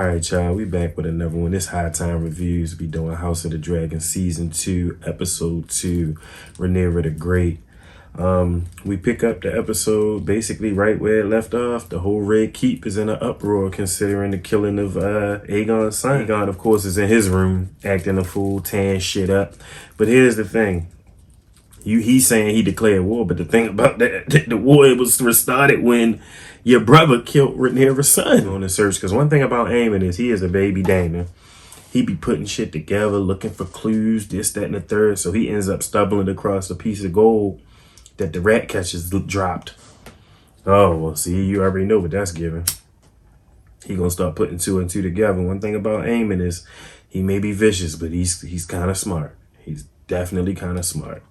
Alright, y'all, we back with another one. This High Time Reviews. We doing House of the Dragon Season 2, Episode 2, Rhaenyra the Great. We pick up the episode basically right where it left off. The whole Red Keep is in an uproar considering the killing of Aegon's son. Aegon, of course, is in his room acting a fool, tearing shit up. But here's the thing. He's saying he declared war, but the thing about that, the war was restarted when your brother killed Rhaenyra's son on the search. Because one thing about Aemon is he is a baby Damon. He be putting shit together, looking for clues, this, that, and the third. So he ends up stumbling across a piece of gold that the rat catchers dropped. Oh, well, see, you already know what that's giving. He gonna start putting two and two together. One thing about Aemon is he may be vicious, but he's kind of smart. He's definitely kind of smart.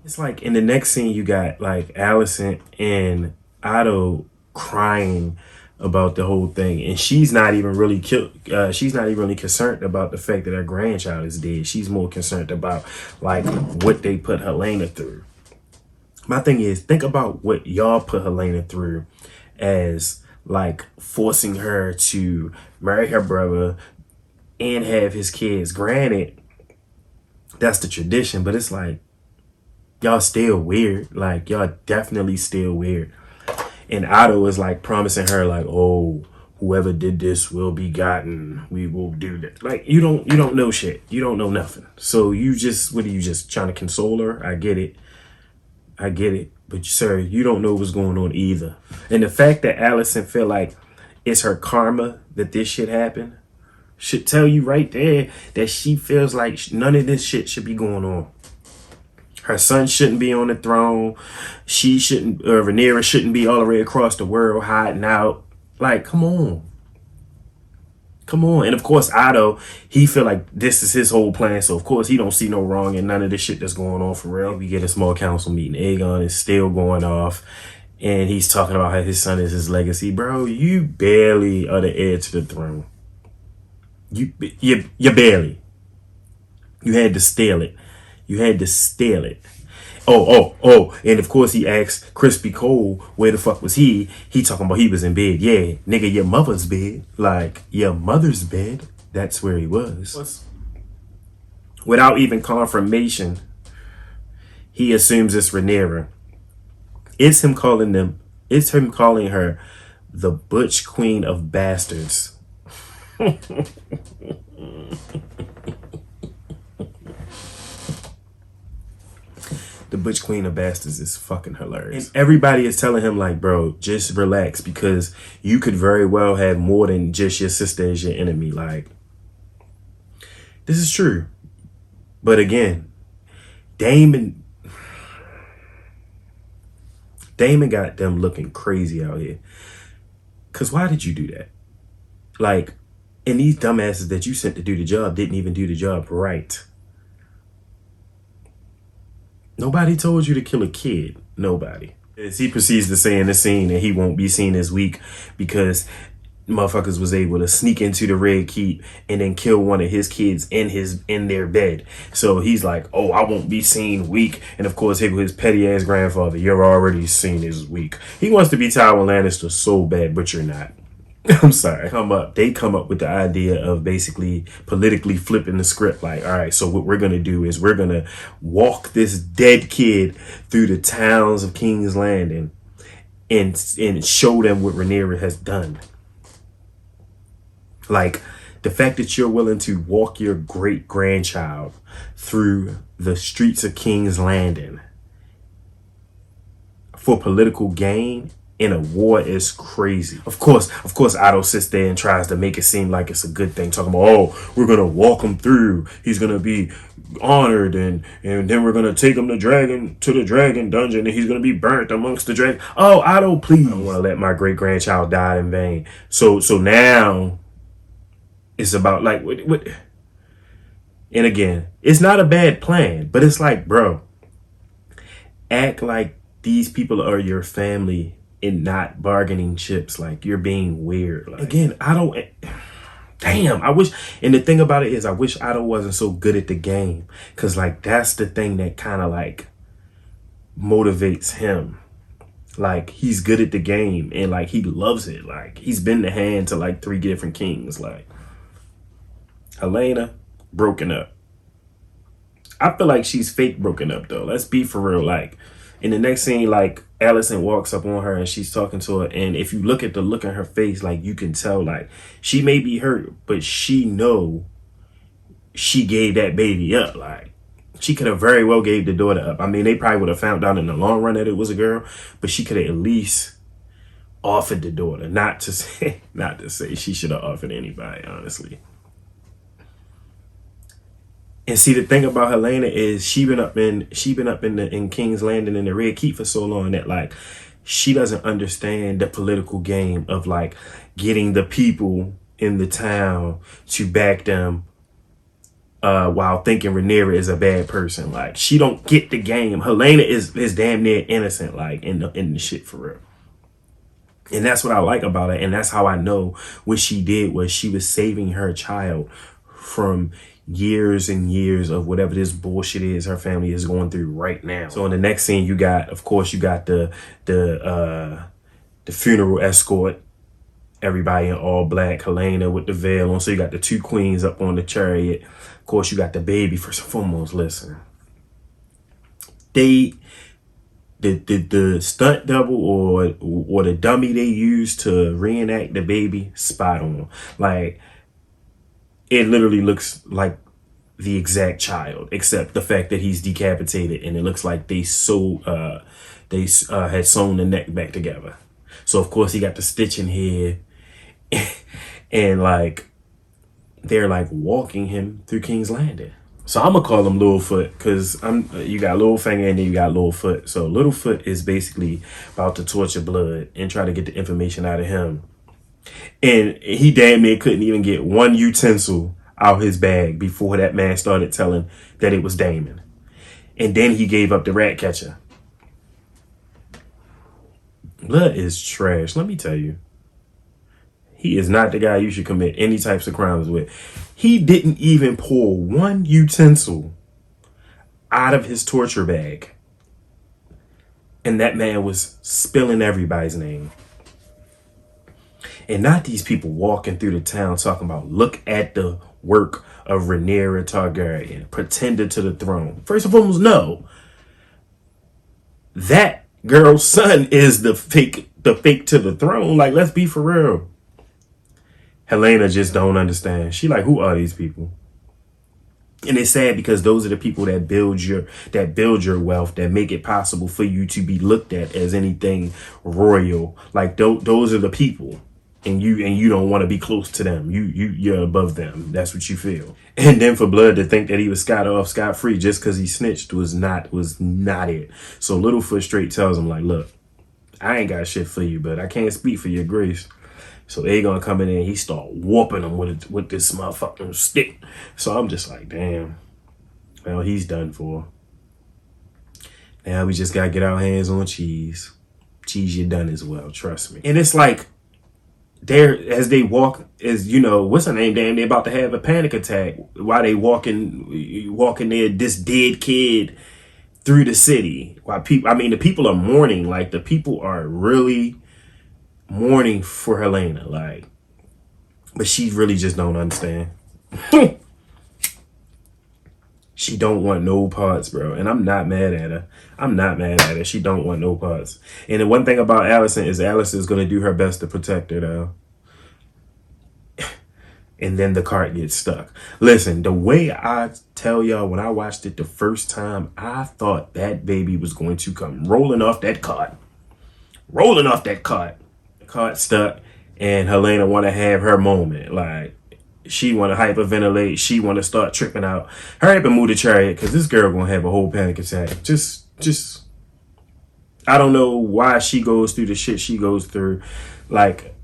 It's like in the next scene, you got like Alicent and Otto crying about the whole thing, and she's not even really she's not even really concerned about the fact that her grandchild is dead. She's more concerned about like what they put Helena through. My thing is, think about what y'all put Helena through as like forcing her to marry her brother and have his kids. Granted, that's the tradition, but it's like y'all still weird. Like y'all definitely still weird. And Otto is like promising her like, oh, whoever did this will be gotten. We will do that. Like you don't know shit. You don't know nothing. So you just, what are you just trying to console her? I get it. I get it. But sir, you don't know what's going on either. And the fact that Alicent feel like it's her karma that this shit happened should tell you right there that she feels like none of this shit should be going on. Her son shouldn't be on the throne. She shouldn't, Rhaenyra shouldn't be all the way across the world hiding out. Like, come on. Come on. And of course, Otto, he feel like this is his whole plan. So of course, he don't see no wrong in none of this shit that's going on for real. We get a small council meeting. Aegon is still going off. And he's talking about how his son is his legacy. Bro, you barely are the heir to the throne. You barely. You had to steal it. You had to steal it. Oh. And of course he asked Crispy Cole, where the fuck was he? He talking about he was in bed. Yeah, nigga, your mother's bed. Like, your mother's bed. That's where he was. Without even confirmation, he assumes it's Rhaenyra. It's him calling her the Butch Queen of Bastards. The Butch Queen of Bastards is fucking hilarious. And everybody is telling him like, bro, just relax because you could very well have more than just your sister as your enemy. Like, this is true. But again, Damon got them looking crazy out here. Because why did you do that? Like, and these dumbasses that you sent to do the job didn't even do the job right. Nobody told you to kill a kid. Nobody. As he proceeds to say in the scene that he won't be seen as weak because motherfuckers was able to sneak into the Red Keep and then kill one of his kids in their bed. So he's like, oh, I won't be seen weak. And of course, his petty ass grandfather, you're already seen as weak. He wants to be Tywin Lannister so bad, but you're not. I'm sorry. They come up with the idea of basically politically flipping the script. Like, all right, so what we're going to do is we're going to walk this dead kid through the towns of King's Landing and show them what Rhaenyra has done. Like, the fact that you're willing to walk your great-grandchild through the streets of King's Landing for political gain in a war is crazy. Of course, Otto sits there and tries to make it seem like it's a good thing, talking about, oh, we're gonna walk him through. He's gonna be honored, and then we're gonna take him to the dragon dungeon, and he's gonna be burnt amongst the dragon. Oh, Otto, please, I don't want to let my great grandchild die in vain. So now it's about like what? And again, it's not a bad plan, but it's like, bro, act like these people are your family. And not bargaining chips. Like, you're being weird. Like, again, damn, I wish, and the thing about it is I wish Otto wasn't so good at the game. Cause like, that's the thing that kind of like motivates him. Like, he's good at the game and like he loves it. Like, he's been the hand to like 3 different kings. Like, Helena broken up. I feel like she's fake broken up though. Let's be for real. Like, in the next scene, like, Allison walks up on her and she's talking to her, and if you look at the look in her face, like, you can tell like she may be hurt, but she know she gave that baby up. Like, she could have very well gave the daughter up. I mean, they probably would have found out in the long run that it was a girl, but she could have at least offered the daughter. Not to say she should have offered anybody, honestly. And see, the thing about Helena is she been up in King's Landing in the Red Keep for so long that like she doesn't understand the political game of like getting the people in the town to back them while thinking Rhaenyra is a bad person. Like, she don't get the game. Helena is damn near innocent, like, in the shit for real. And that's what I like about it. And that's how I know what she did was she was saving her child from years and years of whatever this bullshit is her family is going through right now. So in the next scene, you got, of course, you got the funeral escort. Everybody in all black, Helena with the veil on. So you got the 2 queens up on the chariot. Of course, you got the baby. First and foremost, listen. The stunt double or the dummy they used to reenact the baby, spot on. Like, it literally looks like the exact child, except the fact that he's decapitated, and it looks like they had sewn the neck back together. So of course he got the stitching here. And like they're like walking him through King's Landing. So I'm gonna call him Littlefoot because you got Littlefinger and then you got Littlefoot. So Littlefoot is basically about to torture Blood and try to get the information out of him. And he damn near couldn't even get one utensil out his bag before that man started telling that it was Daemon. And then he gave up the rat catcher. Blood is trash, let me tell you. He is not the guy you should commit any types of crimes with. He didn't even pull one utensil out of his torture bag. And that man was spilling everybody's name. And not these people walking through the town talking about, look at the work of Rhaenyra Targaryen, pretender to the throne. First and foremost, no. That girl's son is the fake to the throne. Like, let's be for real. Helena just don't understand. She like, who are these people? And it's sad because those are the people that build your wealth, that make it possible for you to be looked at as anything royal. Like, those are the people. And you don't want to be close to them. You're above them. That's what you feel. And then for Blood to think that he was scot free just because he snitched was not it. So Littlefoot straight tells him like, look, I ain't got shit for you, but I can't speak for your grace. So Aegon come in and he start whooping him with this motherfucking stick. So I'm just like, damn. Well, he's done for. Now we just gotta get our hands on cheese. Cheese, you're done as well, trust me. And it's like, as they walk, as you know, what's her name? Damn, they about to have a panic attack while they walking there, this dead kid through the city. While the people are mourning. Like, the people are really mourning for Helena, like, but she really just don't understand. She don't want no parts, bro, and I'm not mad at her. She don't want no parts. And the one thing about Allison is gonna do her best to protect her, though. And then the cart gets stuck. Listen, the way I tell y'all, when I watched it the first time, I thought that baby was going to come rolling off that cart. Cart stuck, and Helena want to have her moment. Like, she want to hyperventilate. She want to start tripping out. Hurry up and move the chariot, because this girl gonna have a whole panic attack. Just I don't know why she goes through the shit she goes through. Like,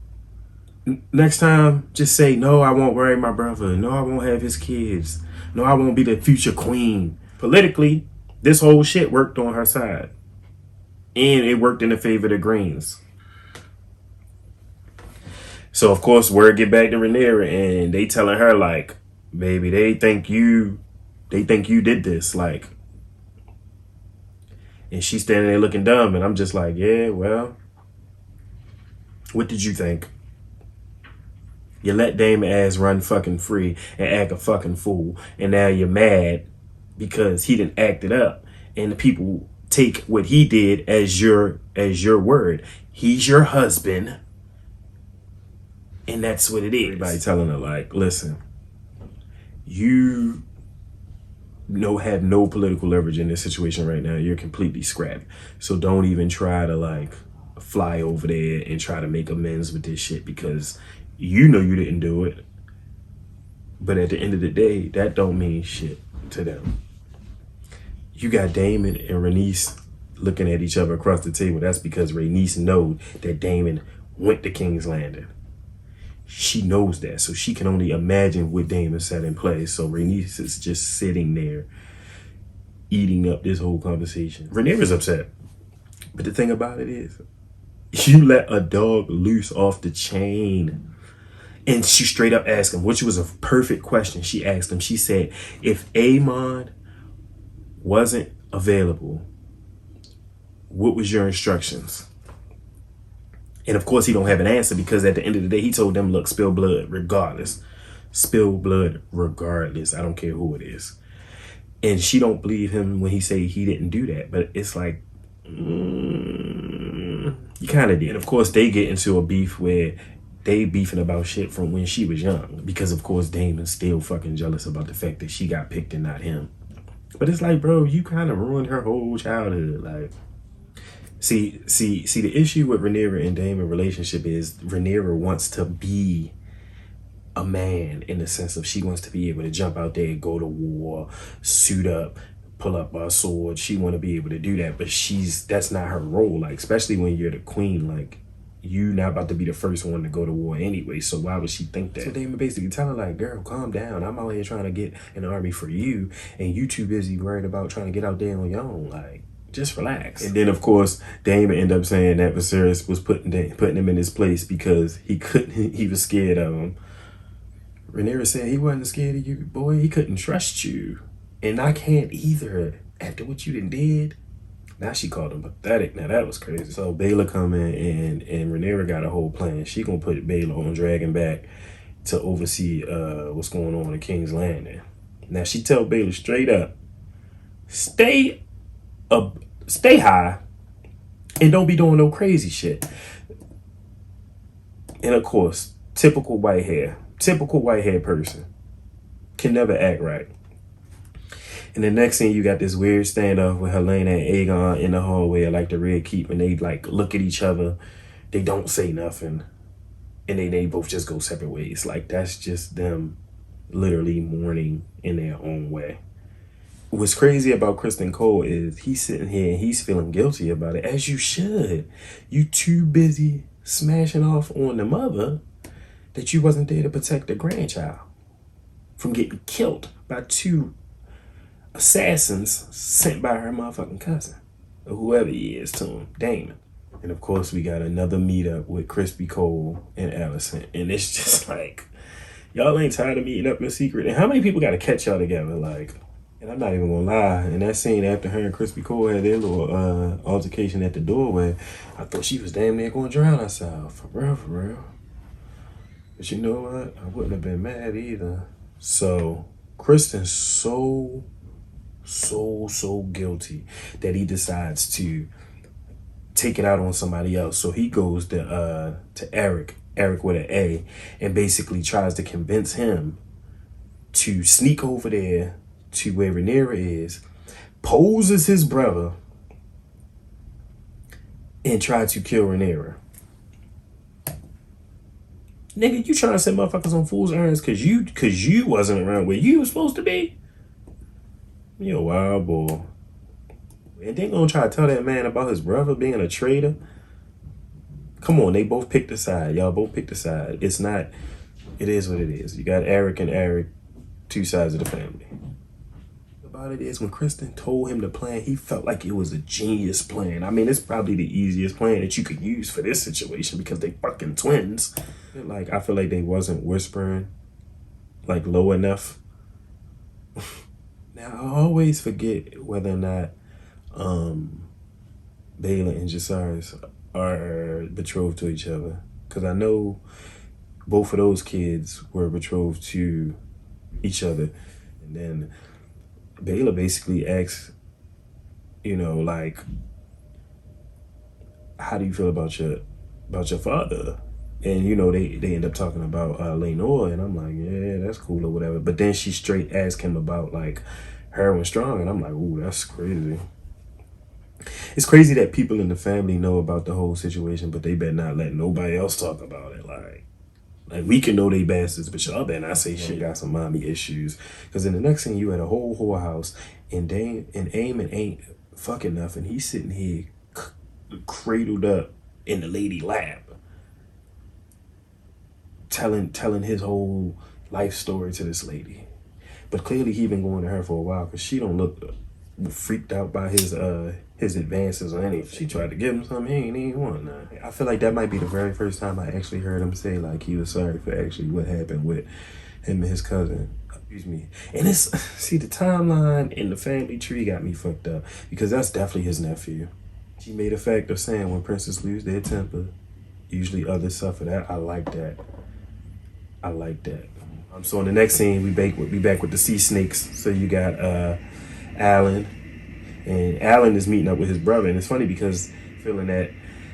next time, just say, no, I won't marry my brother. No, I won't have his kids. No, I won't be the future queen. Politically, this whole shit worked on her side, and it worked in the favor of the Greens. So of course, word get back to Rhaenyra, and they telling her like, baby, they think you did this, like. And she's standing there looking dumb, and I'm just like, yeah, well, what did you think? You let Damon ass run fucking free and act a fucking fool, and now you're mad because he didn't act it up, and the people take what he did as your word. He's your husband, and that's what it is. Everybody telling her like, listen, you have no political leverage in this situation right now. You're completely scrapped. So don't even try to like fly over there and try to make amends with this shit, because you know you didn't do it. But at the end of the day, that don't mean shit to them. You got Damon and Rhaenys looking at each other across the table. That's because Rhaenys knows that Damon went to King's Landing. She knows that, so she can only imagine what Damon set in place. So Rhaenys is just sitting there eating up this whole conversation. Rhaenyra's upset. But the thing about it is, you let a dog loose off the chain. And she straight up asked him, which was a perfect question. She asked him, she said, if Aemon wasn't available, what was your instructions? And of course he don't have an answer, because at the end of the day, he told them, look, spill blood regardless. Spill blood regardless. I don't care who it is. And she don't believe him when he say he didn't do that. But it's like, you kind of did. And of course they get into a beef where they beefing about shit from when she was young. Because of course Damon's still fucking jealous about the fact that she got picked and not him. But it's like, bro, you kind of ruined her whole childhood. Like, See, the issue with Rhaenyra and Daemon relationship is Rhaenyra wants to be a man, in the sense of she wants to be able to jump out there, go to war, suit up, pull up a sword. She want to be able to do that, but that's not her role. Like, especially when you're the queen, like, you not about to be the first one to go to war anyway, so why would she think that? So Daemon basically telling her like, girl, calm down. I'm out here trying to get an army for you, and you too busy worried about trying to get out there on your own. Like, just relax. And then of course Damon ended up saying that Viserys was putting him in his place because he was scared of him. Rhaenyra said he wasn't scared of you, boy. He couldn't trust you, and I can't either after what you done did. Now she called him pathetic. Now that was crazy. So Baylor come in and Rhaenyra got a whole plan. She gonna put Baylor on dragging back to oversee what's going on in King's Landing. Now she tell Baylor straight up, stay high and don't be doing no crazy shit. And of course, typical white hair person can never act right. And the next thing, you got this weird standoff with Helena and Aegon in the hallway at like the Red Keep, and they like look at each other, they don't say nothing, and they both just go separate ways. Like, that's just them literally mourning in their own way. What's crazy about Kristen Cole is he's sitting here and he's feeling guilty about it, as you should. You too busy smashing off on the mother that you wasn't there to protect the grandchild from getting killed by two assassins sent by her motherfucking cousin, or whoever he is to him, Damon. And of course we got another meetup with Crispy Cole and Allison, and it's just like, y'all ain't tired of meeting up in secret? And how many people got to catch y'all together? Like, and I'm not even gonna lie, in that scene after her and Crispy Cole had their little altercation at the doorway, I thought she was damn near gonna drown herself. For real. But you know what? I wouldn't have been mad either. So Kristen's so guilty that he decides to take it out on somebody else. So he goes to Eric with an A, and basically tries to convince him to sneak over there to where Rhaenyra is, pose as his brother, and try to kill Rhaenyra. Nigga, you trying to send motherfuckers on fool's errands cause you wasn't around where you was supposed to be? You a wild boy. And then gonna try to tell that man about his brother being a traitor? Come on, they both picked a side. Y'all both picked a side. It is what it is. You got Eric and Eric, two sides of the family. About it is, when Kristen told him the plan, he felt like it was a genius plan. I mean, it's probably the easiest plan that you could use for this situation because they fucking twins. Like, I feel like they wasn't whispering like low enough. Now, I always forget whether or not Baela and Jacaerys are betrothed to each other. Because I know both of those kids were betrothed to each other. And then Baela basically asks, like, how do you feel about your father? And they end up talking about Rhaenyra, and I'm like, yeah, that's cool or whatever. But then she straight asked him about like her and Strong, and I'm like, ooh, that's crazy. It's crazy that people in the family know about the whole situation, but they better not let nobody else talk about it. Like we can know they bastards, but y'all better not say shit. Got some mommy issues, because in the next thing you had a whole whorehouse, and Aemon ain't fucking nothing. He's sitting here cradled up in the lady lap, telling his whole life story to this lady. But clearly he been going to her for a while, because she don't look freaked out by his advances or anything. She tried to give him something, he ain't even want none. I feel like that might be the very first time I actually heard him say like he was sorry for actually what happened with him and his cousin. Excuse me. And it's, see, the timeline in the family tree got me fucked up, because that's definitely his nephew. She made a fact of saying when princes lose their temper, usually others suffer. That I like that. So in the next scene, we back with the sea snakes. So you got Alan, and Alan is meeting up with his brother, and it's funny because feeling that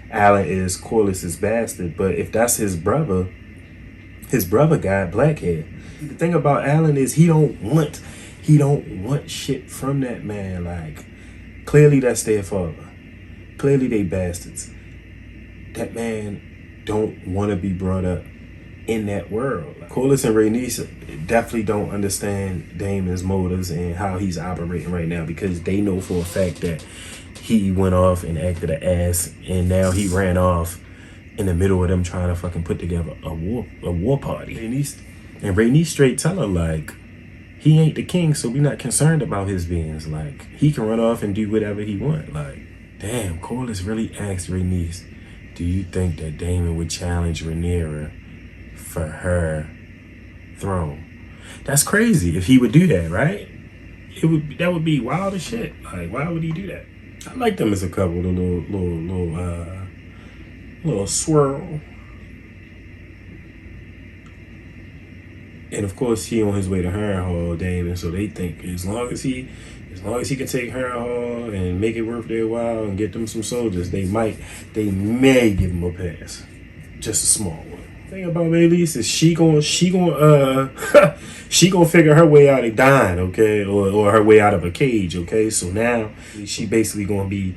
Alan is Corlys's bastard, but if that's his brother got black hair. The thing about Alan is he don't want shit from that man. Like, clearly that's their father. Clearly they bastards. That man don't want to be brought up in that world. Corlys and Rhaenys definitely don't understand Daemon's motives and how he's operating right now, because they know for a fact that he went off and acted an ass, and now he ran off in the middle of them trying to fucking put together a war party. Rhaenys straight tell her like, he ain't the king, so we not concerned about his beings. Like, he can run off and do whatever he want. Like, damn, Corlys really asked Rhaenys, do you think that Daemon would challenge Rhaenyra for her throne? That's crazy if he would do that, right? That would be wild as shit. Like, why would he do that? I like them as a couple, the little swirl. And of course he on his way to Harrenhal, Daemon, so they think as long as he can take Harrenhal and make it worth their while and get them some soldiers, they may give him a pass. Just a small one. Thing about Meleys is she gonna figure her way out of dying, okay, or her way out of a cage, okay. So now she basically gonna be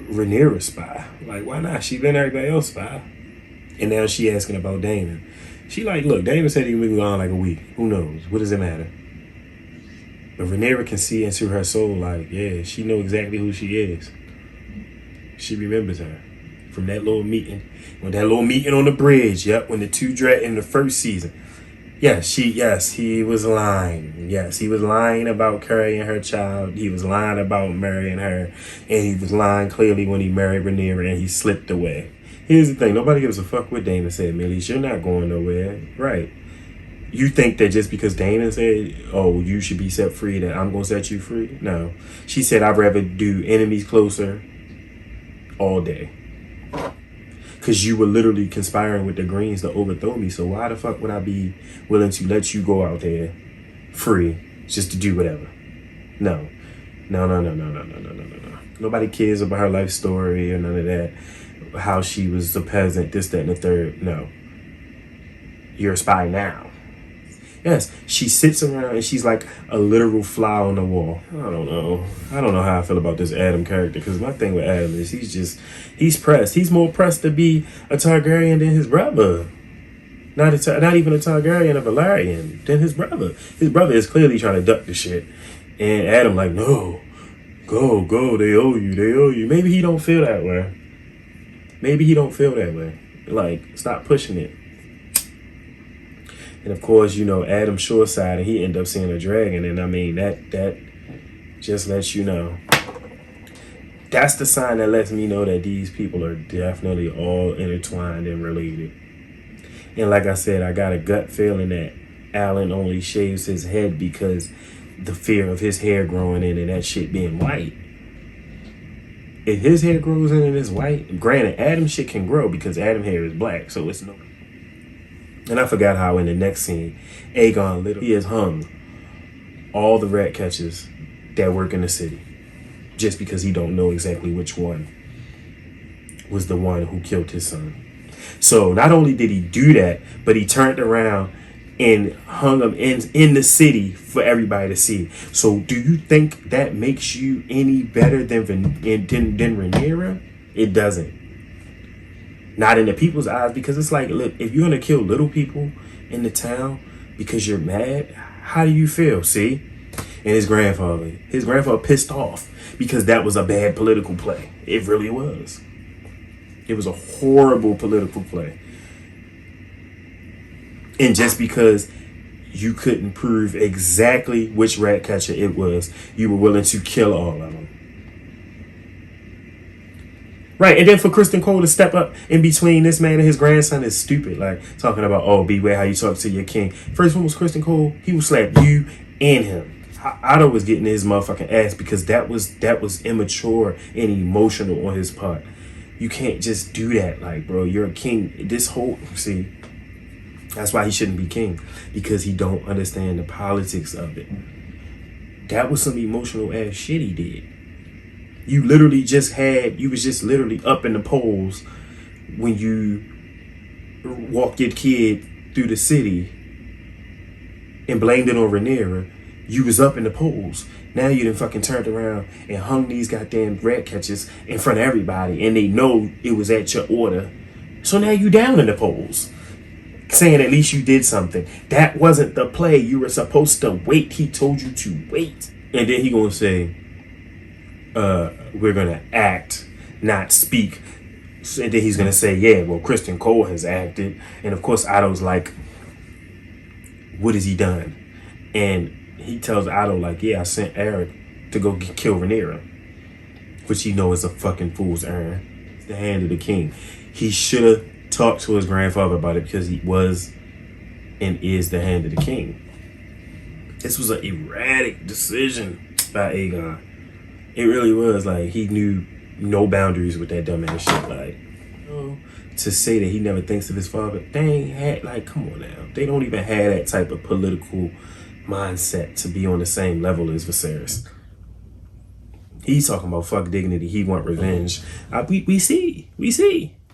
Rhaenyra's spy. Like, why not? She been everybody else's spy, and now she asking about Daemon. She like, look, Daemon said he would be gone like a week. Who knows? What does it matter? But Rhaenyra can see into her soul, like, yeah, she know exactly who she is. She remembers her from that little meeting. When that little meeting on the bridge, yep, when the two in the first season. Yes, he was lying. Yes, he was lying about carrying her child. He was lying about marrying her. And he was lying clearly when he married Rhaenyra and he slipped away. Here's the thing. Nobody gives a fuck what Daemon said, Meleys. You're not going nowhere. Right. You think that just because Daemon said, oh, you should be set free, that I'm going to set you free? No. She said, I'd rather do enemies closer all day. Because you were literally conspiring with the Greens to overthrow me. So why the fuck would I be willing to let you go out there free just to do whatever? No. Nobody cares about her life story or none of that. How she was a peasant, this, that, and the third. No. You're a spy now. Yes, she sits around and she's like a literal fly on the wall. I don't know how I feel about this Adam character, because my thing with Adam is he's pressed. He's more pressed to be a Targaryen than his brother. Not even a Targaryen, a Valyrian, than his brother. His brother is clearly trying to duck the shit. And Adam like, no, go, they owe you. Maybe he don't feel that way. Like, stop pushing it. And of course, Adam shoreside, and he ended up seeing a dragon. And I mean, that just lets you know. That's the sign that lets me know that these people are definitely all intertwined and related. And like I said, I got a gut feeling that Alan only shaves his head because the fear of his hair growing in and that shit being white. if his hair grows in and it's white, granted, Adam shit can grow because Adam hair is black, so it's no. And I forgot how in the next scene, Aegon literally he has hung all the rat catchers that work in the city just because he don't know exactly which one was the one who killed his son. So not only did he do that, but he turned around and hung him in the city for everybody to see. So do you think that makes you any better than Rhaenyra? It doesn't. Not in the people's eyes, because it's like, look, if you're gonna kill little people in the town because you're mad, how do you feel? See? And his grandfather pissed off because that was a bad political play. It really was. It was a horrible political play. And just because you couldn't prove exactly which rat catcher it was, you were willing to kill all of them. Right, and then for Kristen Cole to step up in between this man and his grandson is stupid. Like, talking about, oh, beware how you talk to your king. First one was Kristen Cole. He will slap you and him. Otto was getting his motherfucking ass because that was immature and emotional on his part. You can't just do that. Like, bro, you're a king. See, that's why he shouldn't be king, because he don't understand the politics of it. That was some emotional ass shit he did. You was just literally up in the polls when you walked your kid through the city and blamed it on Rhaenyra. You was up in the polls. Now you done fucking turned around and hung these goddamn rat catchers in front of everybody, and they know it was at your order. So now you down in the polls, saying at least you did something. That wasn't the play. You were supposed to wait. He told you to wait. And then he gonna say, we're gonna act, not speak. And then he's gonna say, yeah, well, Kristen Cole has acted. And of course, Otto's like, what has he done? And he tells Otto, like, yeah, I sent Eric to go kill Rhaenyra, which he knows is a fucking fool's errand. It's the hand of the king. He should have talked to his grandfather about it, because he was and is the hand of the king. This was an erratic decision by Aegon. It really was. Like, he knew no boundaries with that dumbass shit. Like, to say that he never thinks of his father, they ain't had, like, come on now. They don't even have that type of political mindset to be on the same level as Viserys. He's talking about fuck dignity. He want revenge. We see.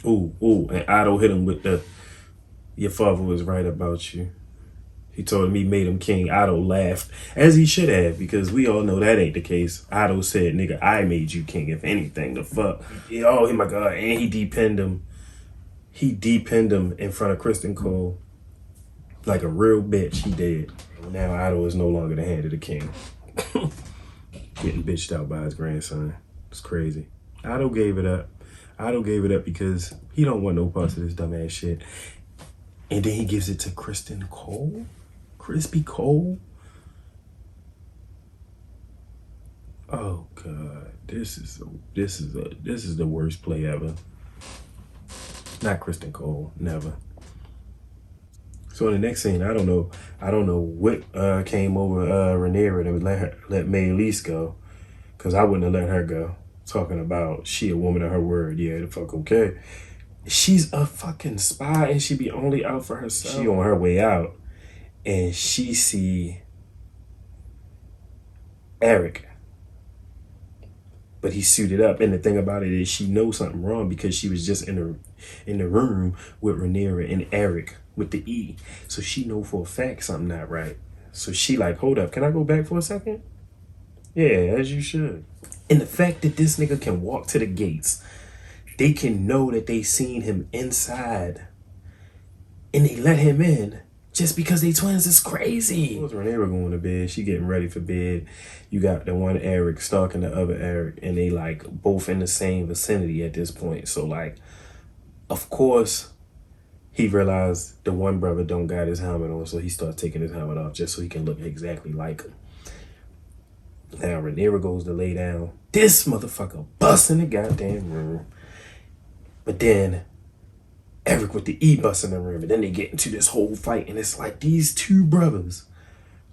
Ooh, and Otto hit him with your father was right about you. He told him he made him king. Otto laughed, as he should have, because we all know that ain't the case. Otto said, nigga, I made you king, if anything. The fuck? Oh my God. And he depinned him. He depinned him in front of Kristen Cole. Like a real bitch, he did. Now Otto is no longer the hand of the king. Getting bitched out by his grandson. It's crazy. Otto gave it up. Otto gave it up because he don't want no parts of this dumbass shit. And then he gives it to Kristen Cole? Crispy Cole? Oh God. This is the worst play ever. Not Kristen Cole. Never. So in the next scene, I don't know what came over Rhaenyra to let Maelys go, because I wouldn't have let her go. Talking about she a woman of her word. Yeah, the fuck okay. She's a fucking spy, and she be only out for herself. She on her way out, and she see Eric, but he's suited up. And the thing about it is, she knows something wrong because she was just in the room with Rhaenyra and Eric with the E. So she know for a fact something not right. So she like, hold up, can I go back for a second? Yeah, as you should. And the fact that this nigga can walk to the gates, they can know that they seen him inside, and they let him in just because they twins is crazy. Rhaenyra going to bed, she getting ready for bed. You got the one Eric stalking the other Eric, and they like both in the same vicinity at this point. So like, of course, he realized the one brother don't got his helmet on, so he starts taking his helmet off just so he can look exactly like him. Now Rhaenyra goes to lay down. This motherfucker busts in the goddamn room. But then Eric with the E busts in the room, and then they get into this whole fight, and it's like these two brothers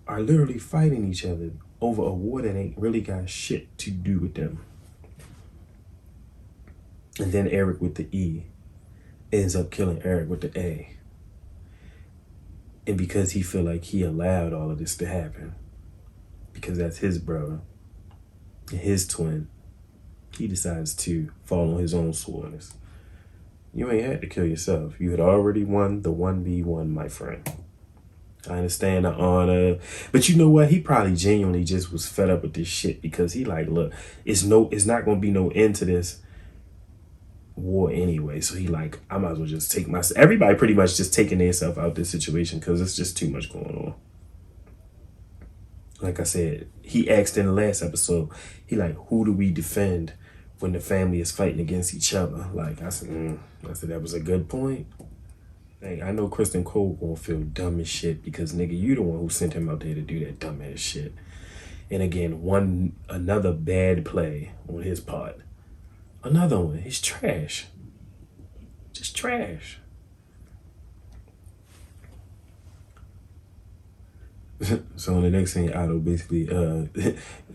are literally fighting each other over a war that ain't really got shit to do with them. And then Eric with the E ends up killing Eric with the A. And because he feel like he allowed all of this to happen, because that's his brother and his twin, he decides to fall on his own swords. You ain't had to kill yourself. You had already won the 1v1, my friend. I understand the honor, but you know what? He probably genuinely just was fed up with this shit because he like, look, it's not gonna be no end to this war anyway. So he like, I might as well just take myself. Everybody pretty much just taking themselves out this situation because it's just too much going on. Like I said, he asked in the last episode, he like, who do we defend when the family is fighting against each other? Like I said, that was a good point. Hey, I know Kristen Cole gonna feel dumb as shit because nigga, you the one who sent him out there to do that dumb ass shit. And again, another bad play on his part. Another one, he's trash. Just trash. So in the next scene, Otto basically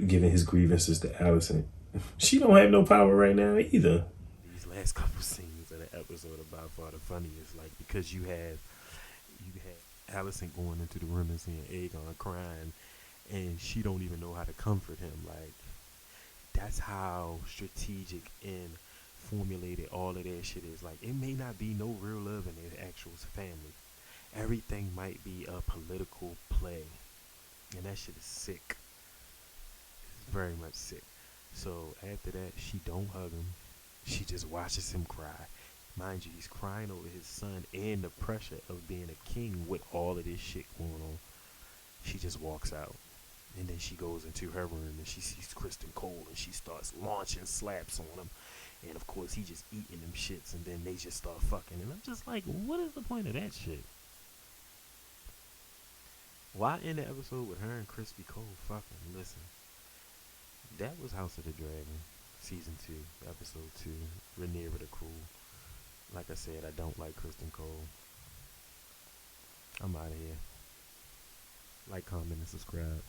giving his grievances to Allison. She don't have no power right now either. These last couple scenes of the episode are by far the funniest. Like because you had Allison going into the room and seeing Aegon crying, and she don't even know how to comfort him. Like that's how strategic and formulated all of that shit is. Like it may not be no real love in their actual family. Everything might be a political play. And that shit is sick. It's very much sick. So after that, she don't hug him. She just watches him cry. Mind you, he's crying over his son and the pressure of being a king with all of this shit going on. She just walks out. And then she goes into her room and she sees Kristen Cole and she starts launching slaps on him. And of course, he just eating them shits and then they just start fucking. And I'm just like, what is the point of that shit? Why end the episode with her and Crispy Cole fucking? Listen, that was House of the Dragon, Season 2, Episode 2, Rhaenyra the Cruel. Like I said, I don't like Kristen Cole. I'm out of here. Like, comment, and subscribe.